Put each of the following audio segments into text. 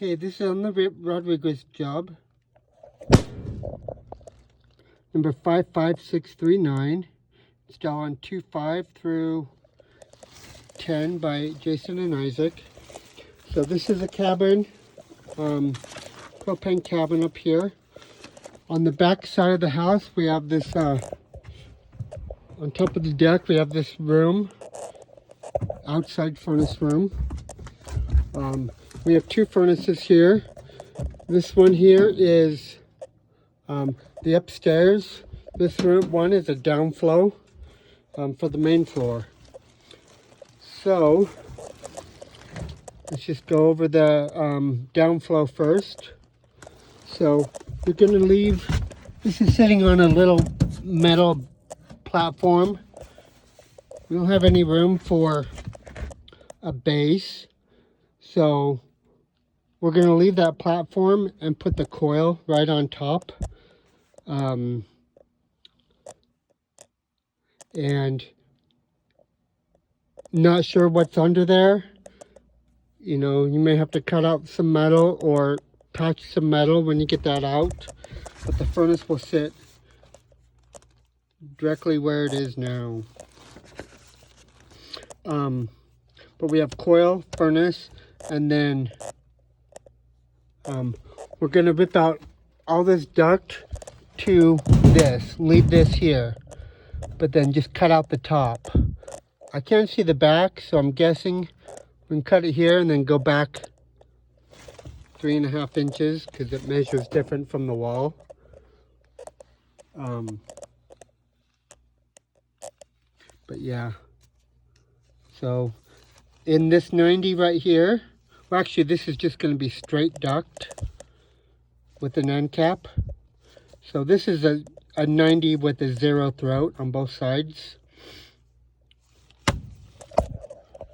Okay, this is on the Rodriguez job. Number 55639. Install on 2.5 through 10 by Jason and Isaac. So this is a cabin, propane cabin up here. On the back side of the house, we have this, on top of the deck, we have this room, outside furnace room. We have two furnaces here. This one here is the upstairs. This room one is a downflow for the main floor. So let's just go over the downflow first. So we're going to leave, this is sitting on a little metal platform. We don't have any room for a base, so we're going to leave that platform and put the coil right on top. And not sure what's under there. You know, you may have to cut out some metal or patch some metal when you get that out. But the furnace will sit directly where it is now. But we have coil, furnace, and then we're going to rip out all this duct to this. Leave this here, but then just cut out the top. I can't see the back, so I'm guessing we can cut it here and then go back 3.5 inches because it measures different from the wall. But yeah, so in this 90 right here, well, actually this is just going to be straight duct with an end cap. So this is a 90 with a 0 throat on both sides.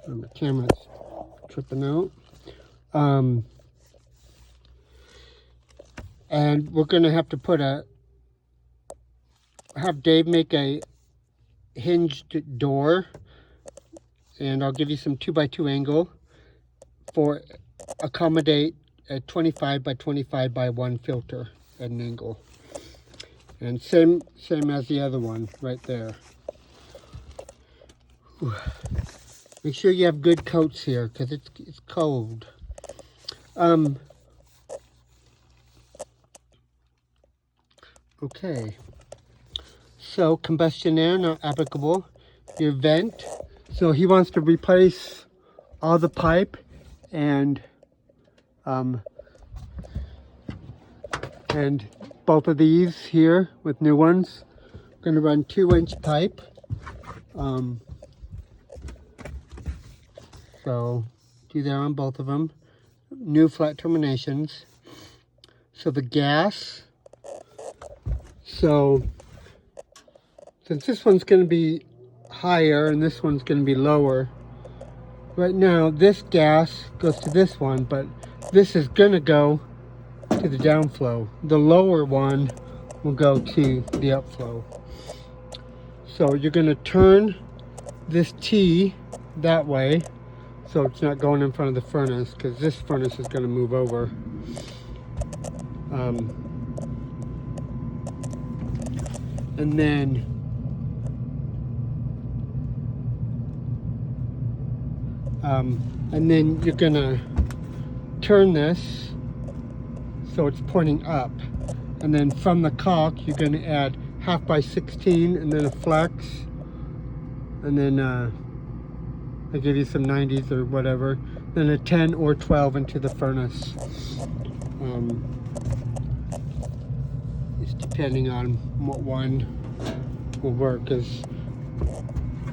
And the camera's tripping out. And we're going to have to have Dave make a hinged door, and I'll give you some 2x2 angle for accommodate a 25 by 25 by 1 filter at an angle. And same as the other one right there. Whew. Make sure you have good coats here because it's cold. Okay. So combustion air not applicable. Your vent. So he wants to replace all the pipe and both of these here with new ones. I'm going to run 2-inch pipe. So do that on both of them. New flat terminations. So the gas. So since this one's going to be higher and this one's going to be lower, right now this gas goes to this one, but this is going to go to the downflow. The lower one will go to the upflow. So you're going to turn this T that way so it's not going in front of the furnace, because this furnace is going to move over. And then you're going to turn this so it's pointing up, and then from the caulk you're going to add 1/2 by 16 and then a flex, and then I give you some 90s or whatever, then a 10 or 12 into the furnace. It's depending on what one will work, because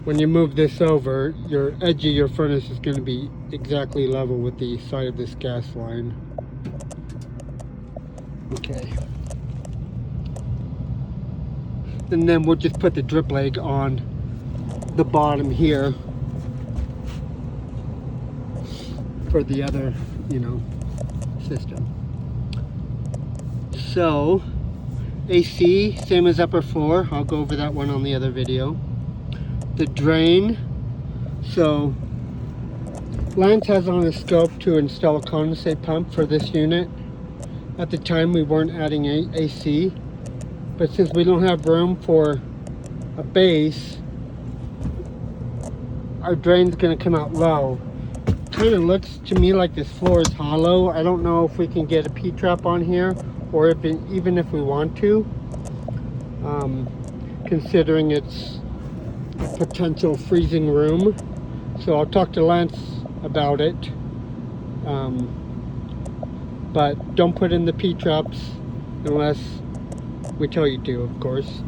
when you move this over, your edge of your furnace is going to be exactly level with the side of this gas line. Okay. And then we'll just put the drip leg on the bottom here for the other, system. So AC, same as upper floor. I'll go over that one on the other video. The drain, so Lance has on his scope to install a condensate pump for this unit. At the time we weren't adding AC, but since we don't have room for a base, our drain's going to come out low. Kind of looks to me like this floor is hollow. I don't know if we can get a P-trap on here, or if even if we want to, considering it's a potential freezing room. So I'll talk to Lance about it, but don't put in the P-traps unless we tell you to, of course.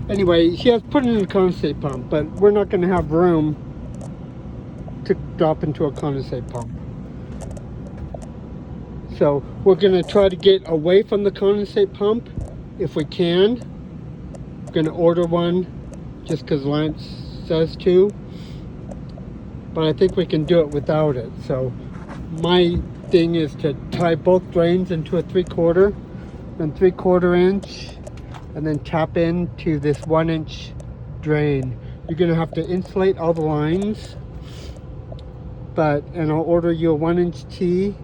Anyway, she has put in a condensate pump, but we're not going to have room to drop into a condensate pump. So we're going to try to get away from the condensate pump if we can. We're going to order one just because Lance says to, but I think we can do it without it. So my thing is to tie both drains into a 3/4 and 3/4 inch, and then tap into this 1-inch drain. You're going to have to insulate all the lines, and I'll order you a 1-inch T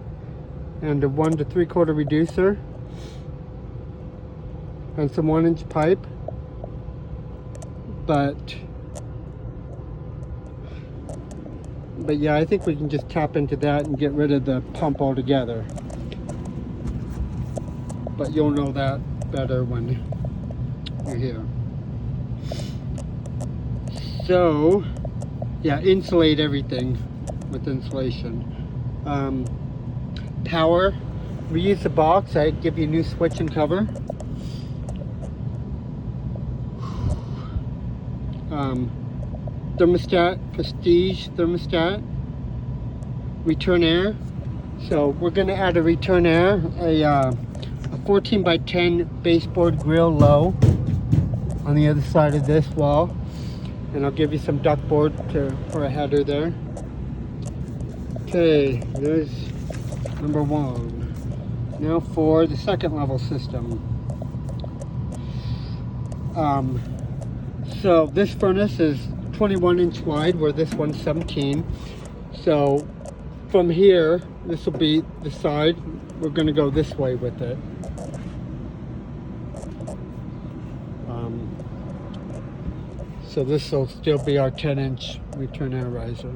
and a 1 to 3/4 reducer and some 1-inch pipe. But yeah, I think we can just tap into that and get rid of the pump altogether. But you'll know that better when you're here. So yeah, insulate everything with insulation. Power, reuse the box. I give you a new switch and cover. Thermostat, Prestige thermostat, return air. So we're going to add a return air, a 14 by 10 baseboard grill low on the other side of this wall, and I'll give you some ductboard for a header there. Okay, there's number 1. Now for the second level system. So this furnace is 21 inch wide, where this one's 17. So from here, this will be the side. We're going to go this way with it. So this will still be our 10-inch return air riser.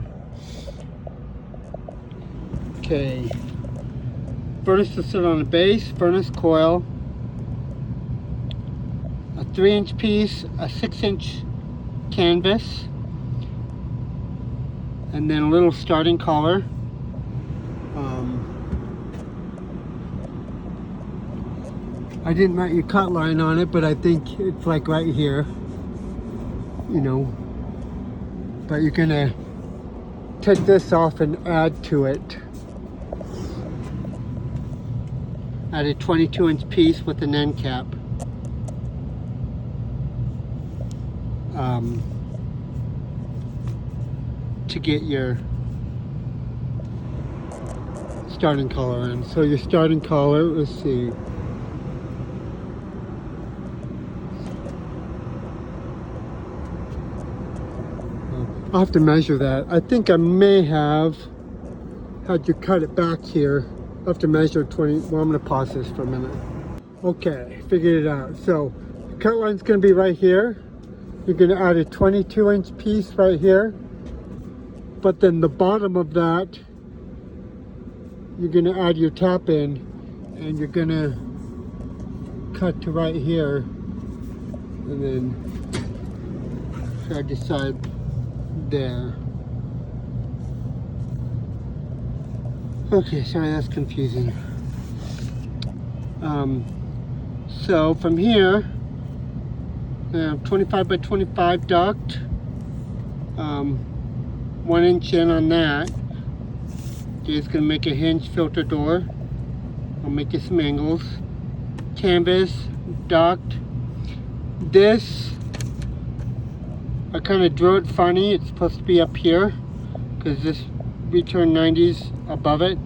Okay. Furnace to sit on a base, furnace coil, a 3-inch piece, a 6-inch canvas, and then a little starting collar. I didn't write your cut line on it, but I think it's like right here, you know. But you're gonna take this off and add to it. Add a 22-inch piece with an end cap. To get your starting collar in. So your starting collar, let's see. I'll have to measure that. I think I may have had you cut it back here. I'll have to measure 20. Well, I'm going to pause this for a minute. Okay, figured it out. So the cut line's going to be right here. You're going to add a 22-inch piece right here. But then the bottom of that, you're going to add your tap in, and you're going to cut to right here, and then side to side there. Okay, sorry, that's confusing. So from here, 25 by 25 duct, 1 inch in on that. It's gonna make a hinge filter door. I'll make you some angles. Canvas, duct. This, I kind of drew it funny. It's supposed to be up here because this return 90's above it.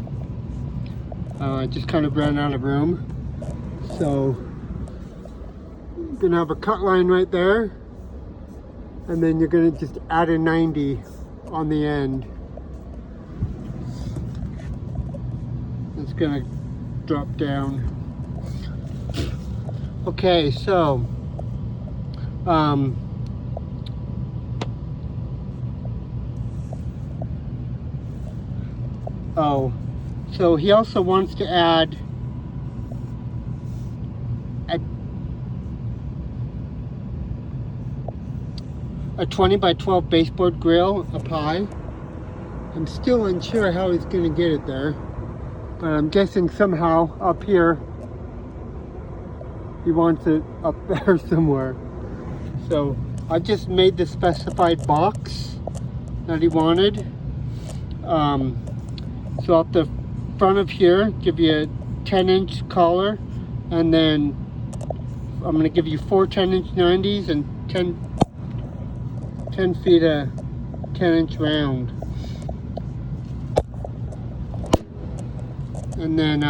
I just kind of ran out of room. So you're gonna have a cut line right there, and then you're gonna just add a 90 on the end. It's gonna drop down. Okay, so so he also wants to add a 20 by 12 baseboard grill up high. I'm still unsure how he's going to get it there, but I'm guessing somehow up here he wants it up there somewhere. So I just made the specified box that he wanted. So up the front of here, give you a 10-inch collar, and then I'm going to give you 4 10-inch 90s and 10 feet of 10-inch round. And then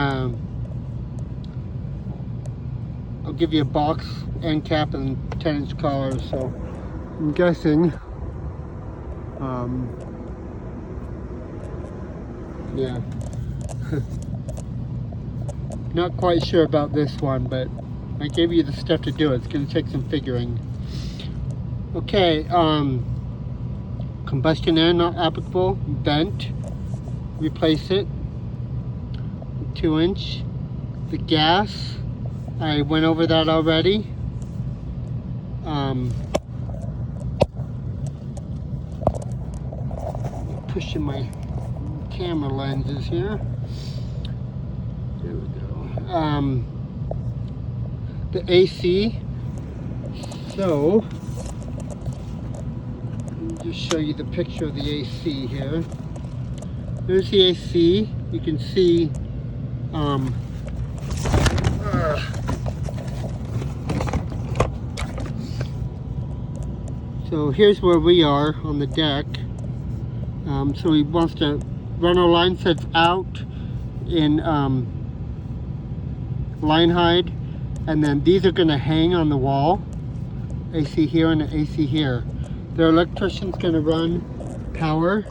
I'll give you a box end cap and 10-inch collar. So I'm guessing, yeah. Not quite sure about this one, but I gave you the stuff to do it. It's going to take some figuring. Okay, combustion air not applicable, vent, replace it, 2-inch. The gas, I went over that already. Pushing my camera lenses here. There we go. The AC, so just show you the picture of the AC here. There's the AC. You can see so here's where we are on the deck. So he wants to run our line sets out in line hide, and then these are going to hang on the wall. AC here and the AC here. The electrician's going to run power,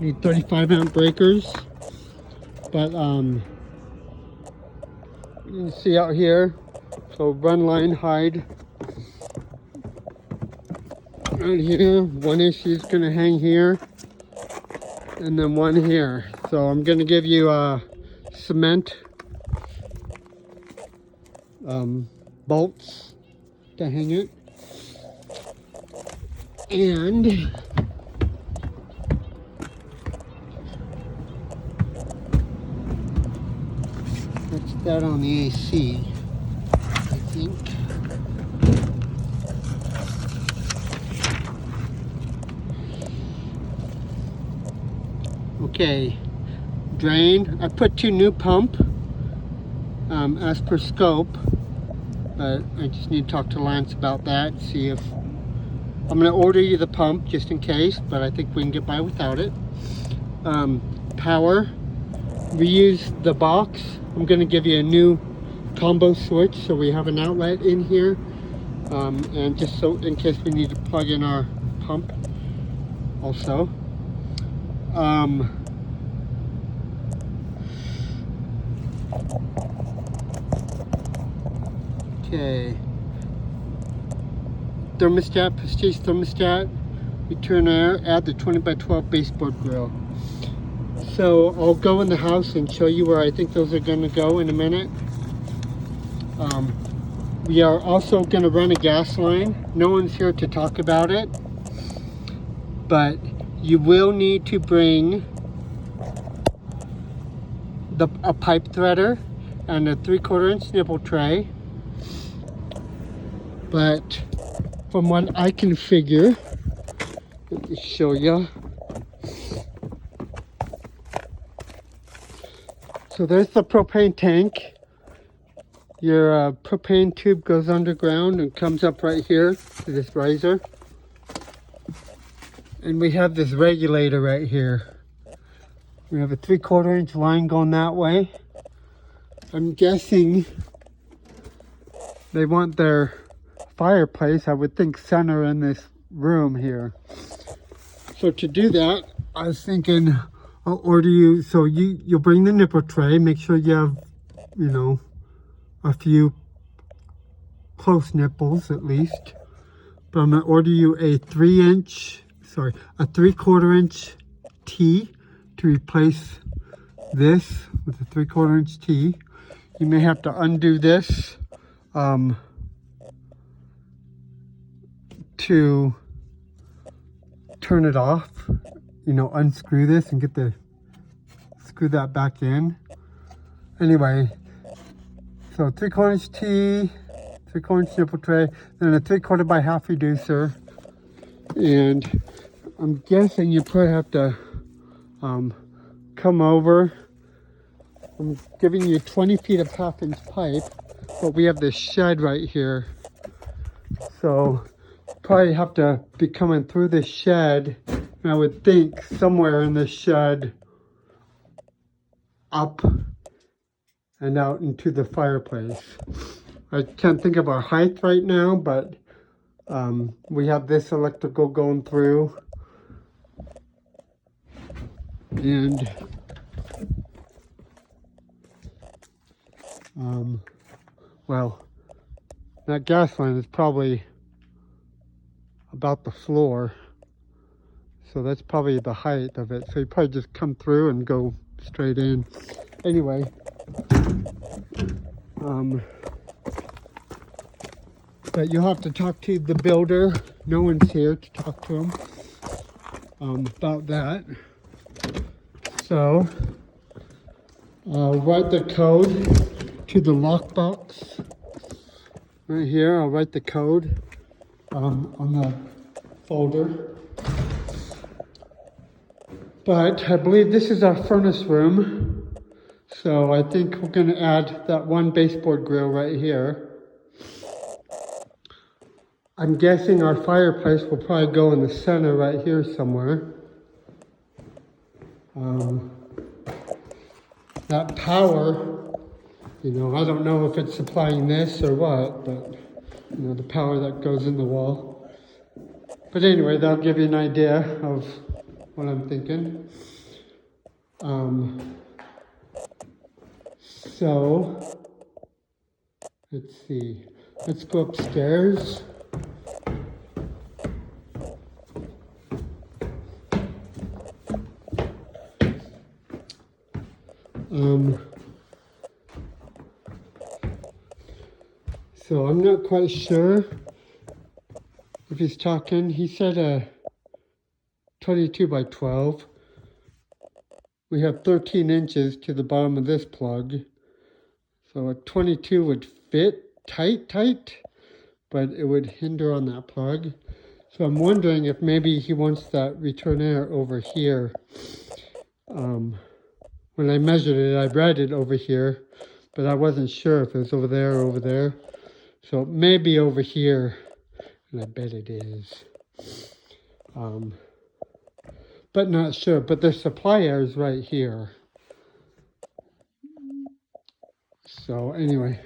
need 35 amp breakers, but you can see out here, so run line hide right here. One AC is going to hang here, and then one here. So I'm going to give you cement bolts to hang it. And that's that on the AC, I think. Okay, drain. I put 2 new pump as per scope, but I just need to talk to Lance about that, see if I'm going to order you the pump just in case, but I think we can get by without it. Power, reuse the box. I'm going to give you a new combo switch so we have an outlet in here, and just so in case we need to plug in our pump also. Okay. Thermostat, Prestige thermostat, return air, add the 20 by 12 baseboard grill. So I'll go in the house and show you where I think those are going to go in a minute. We are also going to run a gas line. No one's here to talk about it, but you will need to bring a pipe threader and a 3/4 inch nipple tray. But from what I can figure, let me show you. So there's the propane tank. Your propane tube goes underground and comes up right here to this riser. And we have this regulator right here. We have a 3/4 inch line going that way. I'm guessing they want their fireplace, I would think, center in this room here. So to do that, I was thinking I'll order you, so you'll bring the nipple tray, make sure you have, you know, a few close nipples at least. But I'm gonna order you a 3/4 inch T to replace this with a 3/4 inch T. You may have to undo this to turn it off, you know, unscrew this and screw that back in. Anyway, so 3/4 inch T, 3/4 inch nipple tray, then a 3/4 by half reducer. And I'm guessing you probably have to come over. I'm giving you 20 feet of 1/2 inch pipe, but we have this shed right here. So probably have to be coming through this shed. And I would think somewhere in this shed up and out into the fireplace. I can't think of our height right now, but we have this electrical going through. And well, that gas line is probably about the floor. So that's probably the height of it. So you probably just come through and go straight in. Anyway, but you'll have to talk to the builder. No one's here to talk to him about that. So I'll write the code to the lockbox right here. I'll write the code on the folder. But I believe this is our furnace room. So I think we're going to add that one baseboard grill right here. I'm guessing our fireplace will probably go in the center right here somewhere. That power, you know, I don't know if it's supplying this or what, but, you know, the power that goes in the wall. But anyway, that'll give you an idea of what I'm thinking. So, let's see. Let's go upstairs. So I'm not quite sure if he's talking. He said a 22 by 12. We have 13 inches to the bottom of this plug. So a 22 would fit tight, but it would hinder on that plug. So I'm wondering if maybe he wants that return air over here. When I measured it, I read it over here, but I wasn't sure if it was over there or over there. So it may be over here, and I bet it is. But not sure, but the supply air is right here. So anyway,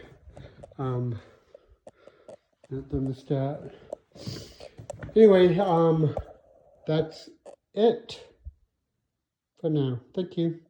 that thermostat. Anyway, that's it for now. Thank you.